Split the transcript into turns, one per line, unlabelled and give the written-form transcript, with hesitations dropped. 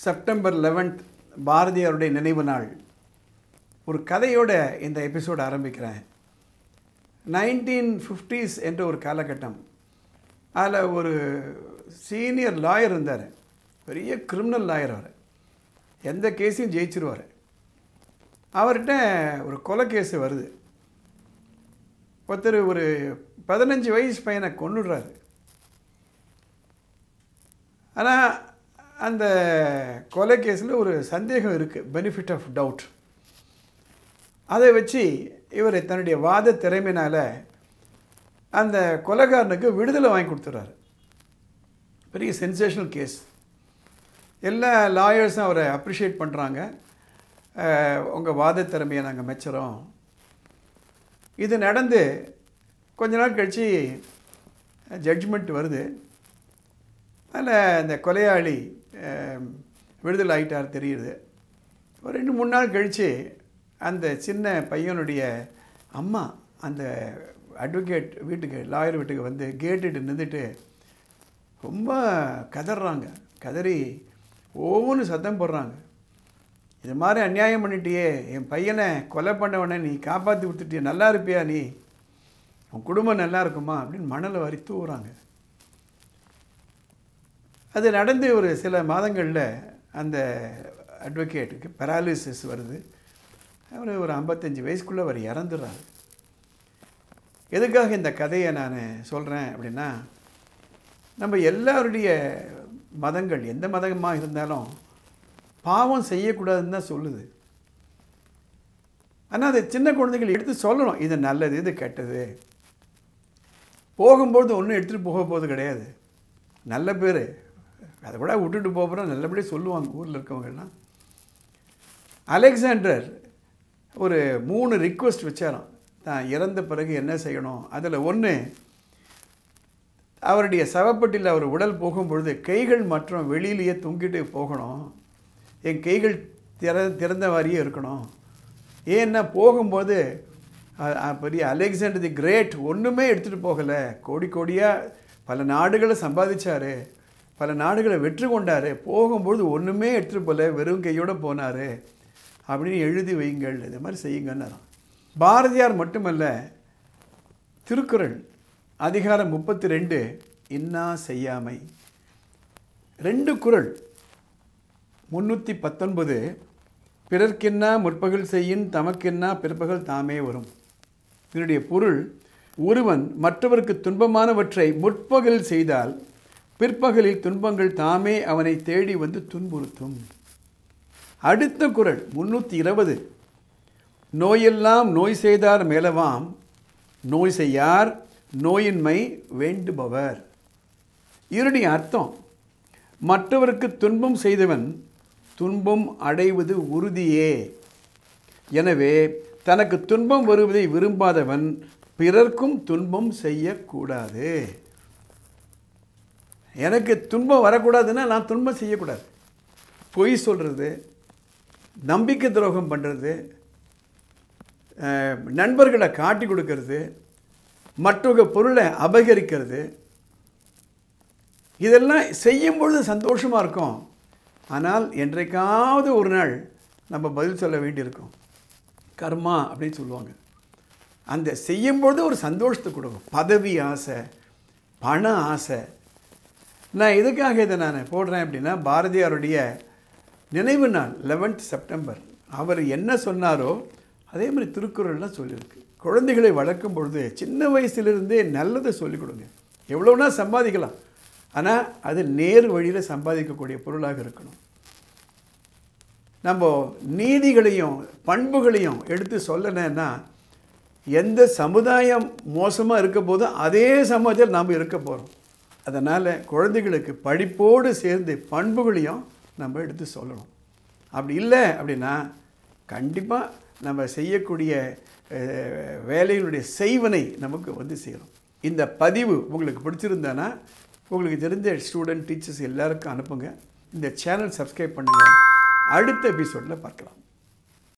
September 11th பாரதியாருடைய நினைவு நாள். ஒரு கதையோட இந்த எபிசோடு ஆரம்பிக்கிறேன். 1950s என்ற ஒரு காலகட்டம். அதில் ஒரு சீனியர் லாயர் இருந்தார். பெரிய கிரிமினல் லாயர். அவர் எந்த கேஸையும் ஜெயிச்சிருவார். அவர்கிட்ட ஒரு கொலை கேஸு வருது. ஒருத்தர் ஒரு 15 வயசு பையனை கொன்னுடுறாரு. ஆனால் அந்த கொலை கேஸில் ஒரு சந்தேகம் இருக்குது, பெனிஃபிட் ஆஃப் டவுட். அதை வச்சு இவர் தன்னுடைய வாத திறமையினால் அந்த கொலைகாரனுக்கு விடுதலை வாங்கி கொடுத்துட்றாரு. பெரிய சென்சேஷனல் கேஸ். எல்லா லாயர்ஸும் அவரை அப்ரிஷியேட் பண்ணுறாங்க. உங்கள் வாத திறமையை நாங்கள் மெச்சுறோம். இது நடந்து கொஞ்ச நாள் கழித்து ஜட்ஜ்மெண்ட் வருது. அதில் இந்த கொலையாளி விடுதலை ஆகிட்டார் தெரியுது. ஒரு 2-3 நாள் கழித்து அந்த சின்ன பையனுடைய அம்மா அந்த அட்வொகேட் வீட்டுக்கு, லாயர் வீட்டுக்கு வந்து கேட்டுட்டு நின்றுட்டு ரொம்ப கதறாங்க. கதறி ஒவ்வொன்று சத்தம் போடுறாங்க. இது மாதிரி அநியாயம் பண்ணிட்டியே, என் பையனை கொலை பண்ணவனை நீ காப்பாற்றி கொடுத்துட்டிய, நல்லா இருப்பியா, நீ உன் குடும்பம் நல்லா இருக்குமா அப்படின்னு மணலை வாரி தூவுறாங்க. அது நடந்து ஒரு சில மாதங்களில் அந்த அட்வொகேட்டுக்கு பெராலிசிஸ் வருது. அவர் ஒரு 55 வயசுக்குள்ளே அவர் இறந்துடுறாரு. எதுக்காக இந்த கதையை நான் சொல்கிறேன் அப்படின்னா, நம்ம எல்லாருடைய மதங்கள், எந்த மதமாக இருந்தாலும் பாவம் செய்யக்கூடாதுன்னு தான் சொல்லுது. ஆனால் அது சின்ன குழந்தைகள் எடுத்து சொல்லணும், இது நல்லது, இது கெட்டது. போகும்போது ஒன்றும் எடுத்துகிட்டு போக போகிறது கிடையாது. நல்ல பேர் அதை கூட விட்டுட்டு போகிறோம், நல்லபடியாக சொல்லுவாங்க ஊரில் இருக்கவங்கெல்லாம். அலெக்சாண்டர் ஒரு 3 ரிக்வெஸ்ட் வச்சாராம், தான் இறந்த பிறகு என்ன செய்யணும். அதில் ஒன்று, அவருடைய சவப்பட்டியில் அவர் உடல் போகும்பொழுது கைகள் மற்றும் வெளியிலேயே தொங்கிட்டு போகணும். என் கைகள் திறந்த மாதிரியே இருக்கணும். ஏன்னா போகும்போது பெரிய அலெக்சாண்டர் தி கிரேட் ஒன்றுமே எடுத்துகிட்டு போகலை. கோடி கோடியாக பல நாடுகளை சம்பாதிச்சார், பல நாடுகளை வெற்றி கொண்டார். போகும்போது ஒன்றுமே எடுத்துகிட்டு போகல, வெறும் கையோடு போனார் அப்படின்னு எழுதி வைங்கள், இது மாதிரி செய்யுங்கன்னு. பாரதியார் மட்டுமல்ல, திருக்குறள் அதிகாரம் 32 இன்னா செய்யாமை. 2 குறள் 319 பிறர்க்கென்னா முற்பகல் செய்யின் தமக்கென்னா பிற்பகல் தாமே வரும். இதனுடைய பொருள், ஒருவன் மற்றவருக்கு துன்பமானவற்றை முற்பகல் செய்தால் பிற்பகலில் துன்பங்கள் தாமே அவனை தேடி வந்து துன்புறுத்தும். அடுத்த குறள் 320 நோயெல்லாம் நோய் செய்தார் மேலவாம், நோய் செய்யார் நோயின்மை வேண்டுபவர். இதனுடைய அர்த்தம், மற்றவருக்கு துன்பம் செய்தவன் துன்பம் அடைவது உறுதியே. எனவே தனக்கு துன்பம் வருவதை விரும்பாதவன் பிறர்க்கும் துன்பம் செய்யக்கூடாது. எனக்கு துன்பம் வரக்கூடாதுன்னா நான் துன்பம் செய்யக்கூடாது. பொய் சொல்கிறது, நம்பிக்கை துரோகம் பண்ணுறது, நண்பர்களை காட்டி கொடுக்கறது, மற்றவங்க பொருளை அபகரிக்கிறது, இதெல்லாம் செய்யும்பொழுது சந்தோஷமாக இருக்கும். ஆனால் என்றைக்காவது ஒரு நாள் நம்ம பதில் சொல்ல வேண்டியிருக்கும். கர்மா அப்படின்னு சொல்லுவாங்க. அந்த செய்யும்பொழுது ஒரு சந்தோஷத்தை கொடுக்கும். பதவி ஆசை, பண ஆசை. நான் எதுக்காக இதை நான் போடுறேன் அப்படின்னா, பாரதியாருடைய நினைவு நாள் 11th செப்டம்பர். அவர் என்ன சொன்னாரோ அதே மாதிரி திருக்குறள்லாம் சொல்லியிருக்கு. குழந்தைகளை வளர்க்கும் பொழுது சின்ன வயசுலேருந்தே நல்லதை சொல்லிக் கொடுங்க. எவ்வளோனா சம்பாதிக்கலாம், ஆனால் அது நேர் வழியில் சம்பாதிக்கக்கூடிய பொருளாக இருக்கணும். நம்ம நீதிகளையும் பண்புகளையும் எடுத்து சொல்லணுன்னா, எந்த சமுதாயம் மோசமாக இருக்க போதோ அதே சமுதாயத்தில் நாம் இருக்க போகிறோம். அதனால் குழந்தைகளுக்கு படிப்போடு சேர்ந்து பண்புகளையும் நம்ம எடுத்து சொல்லணும். அப்படி இல்லை அப்படின்னா கண்டிப்பாக நம்ம செய்யக்கூடிய வேலைகளுடைய செய்வனை நமக்கு வந்து சேரும். இந்த பதிவு உங்களுக்கு பிடிச்சிருந்தானா உங்களுக்கு தெரிந்த ஸ்டூடெண்ட், டீச்சர்ஸ் எல்லாருக்கும் அனுப்புங்க. இந்த சேனல் சப்ஸ்கிரைப் பண்ணுங்கள். அடுத்த எபிசோடில் பார்க்கலாம்.